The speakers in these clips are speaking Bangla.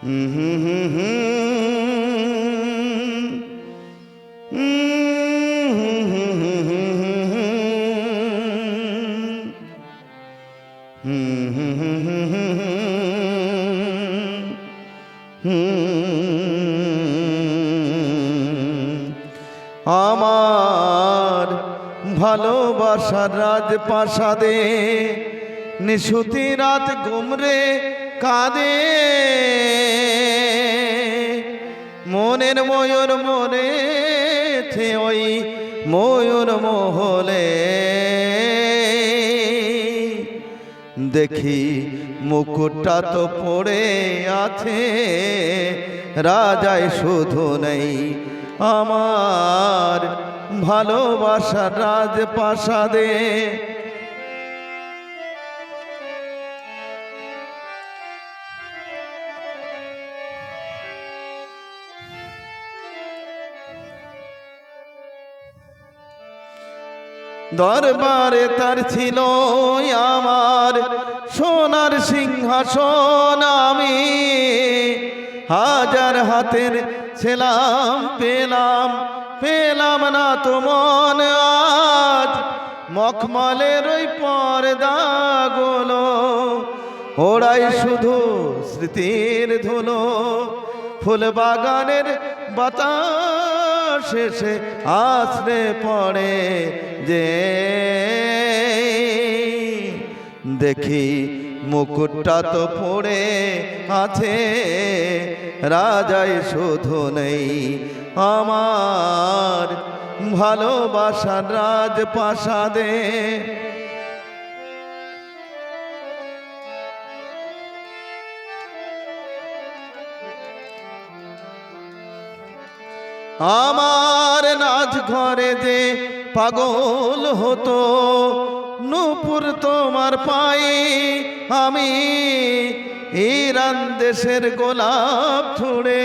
আমার ভালোবাসার রাজপ্রাসাদে নিশুতি রাত গুমরে কাঁদে, মনের ময়ূর মরেছে ওই ময়ূর মহলে। দেখি মুকুটটা তো পড়ে আছে, রাজাই শুধু নেই আমার ভালোবাসার রাজপ্রাসাদে। দরবারে তার ছিল আমার সোনার সিংহাসন, আমি হাজার হাতের ছিলাম পেলাম না তো মন। আজ মখমলের ওই পর্দাগুলো ওড়াই শুধু স্মৃতির ধুলো, ফুল বাগানের বাতাস এসে আছড়ে পড়ে যে। দেখি মুকুটটা তো পড়ে আছে, রাজাই শুধু নেই আমার ভালোবাসার রাজপ্রাসাদে। আমার নাচ ঘরে যে পাগল হতো, নূপুর তোমার পায়ে আমি ইরান দেশের গোলাপ ছুঁড়ে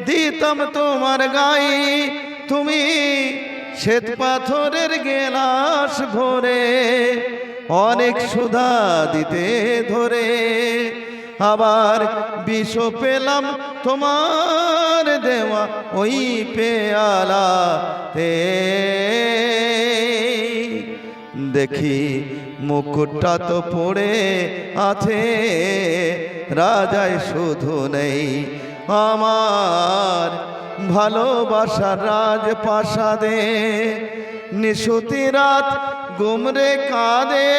দিতাম তোমার গায়ে। তুমি শ্বেত পাথরের গেলাস ভরে অনেক সুধা দিতে ধরে, আবার বিষ পেলাম তোমার দেওয়া ওই পেয়ালাতে। দেখি মুকুটটা তো পড়ে আছে, রাজাই শুধু নেই আমার ভালোবাসার রাজপ্রাসাদে। নিশুতি রাত গুমরে কাঁদে।